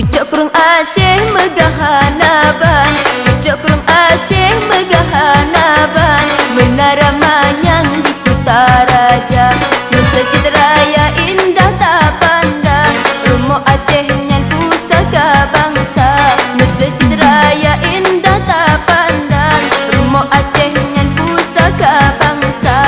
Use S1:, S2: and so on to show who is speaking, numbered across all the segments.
S1: Pucuk Kerung Aceh Megahanaban, Pucuk Kerung Aceh Megahanaban, Menara Manyang di Kutaraja, Masjid Raya indah tak pandang, Rumah Aceh nyan pusaka bangsa. Masjid Raya indah tak pandang, Rumah Aceh nyan pusaka bangsa.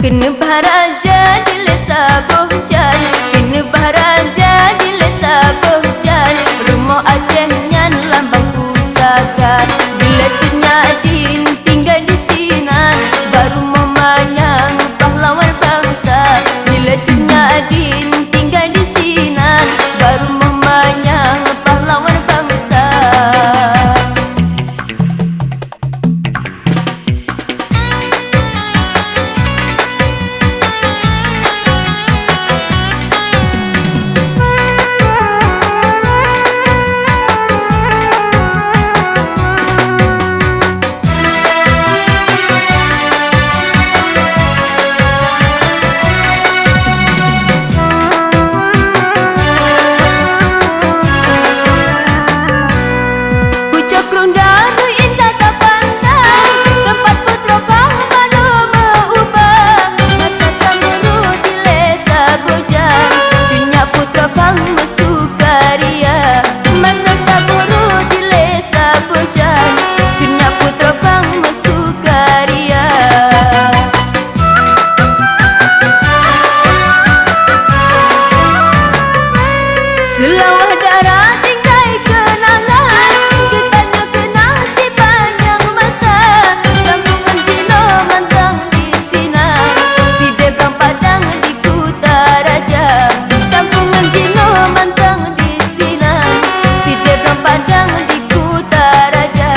S1: Kena Baharaja di Lesa Bohjan, Kena Baharaja di Lesa Bohjan, Rumah Aceh nyan lambang pusaka. Bila Tunyadin tinggal di Sinan, baru memanyang pahlawan bangsa. Bila Tunyadin tinggal di Sinan, baru memanyang pahlawan bangsa. Selawah darah tingkai kenangan, Ketanya kenang si panjang masa. Sambungan Cino mantang di Sinan, Si Debang Padang di Kutaraja. Sambungan Cino mantang di Sinan, Si Debang Padang di Kutaraja.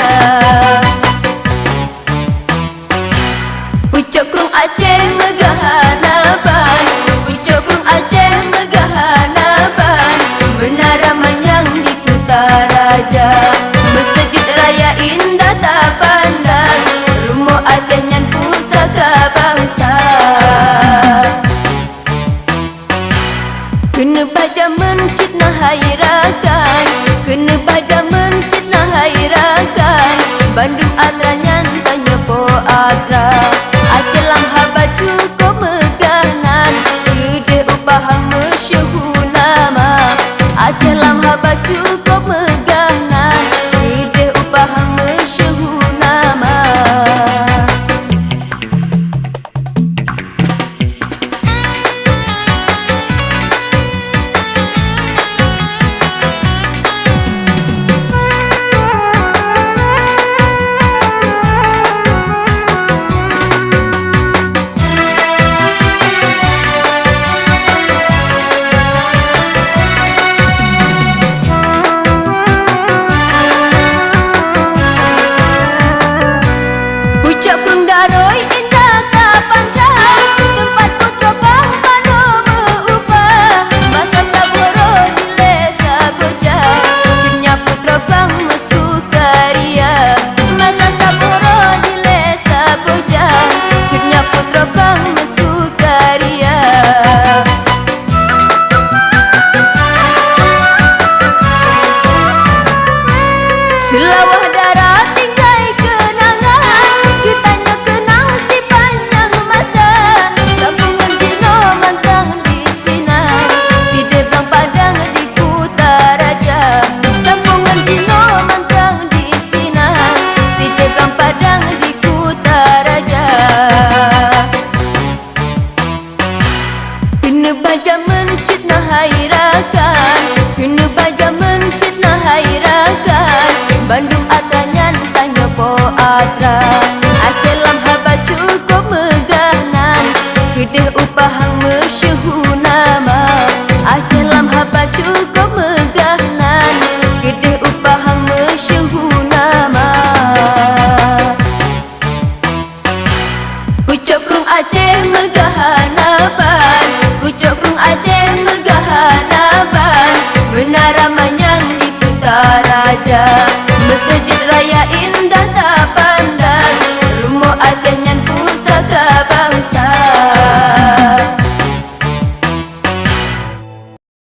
S1: Pucuk Kerung Aceh Megahanaban, Pucuk Kerung Aceh Megahanaban, Menara Manyang di Kutaraja, Masjid Raya indah tak pandang, Rumah Aceh nyan pusaka bangsa. Kena baja mencit nah hairakan, Kena baja mencit nah hairakan, Bandung Atra nyan tanya po Atra. Aceh lam haba cukup meganan, Gede upahang masyhur nama. Aceh lam haba cukup meganan, Gede upahang masyhur nama. Pucuk Kerung Daroi indah tak pandang, Tempat putra Pahmano mengubah. Masa Saboro di Lesa Bohjan, Cunnya putra Bang Mesukaria. Masa Saboro di Lesa Bohjan, Cunnya putra Bang Mesukaria. Selawah darah tingkai kenangan, Ketanya kenang si panjang masa. Sambungan Cino mantang di Sinan, Si Debang Padang di Kutaraja. Sambungan Cino mantang di Sinan, Si Debang Padang di Kutaraja. Kena baja mencit nah hairakan, Kena baja mencit nah hairakan, Bandung Atra nyan tanya po Atra. Aceh lam haba cukup meganan, Gede upahang masyhur nama. Aceh lam haba cukup meganan, Gede upahang masyhur nama. Pucuk Kerung Aceh Megahanaban, Pucuk Kerung Aceh Megahanaban, Menara Manyang di Kutaraja, Masjid Raya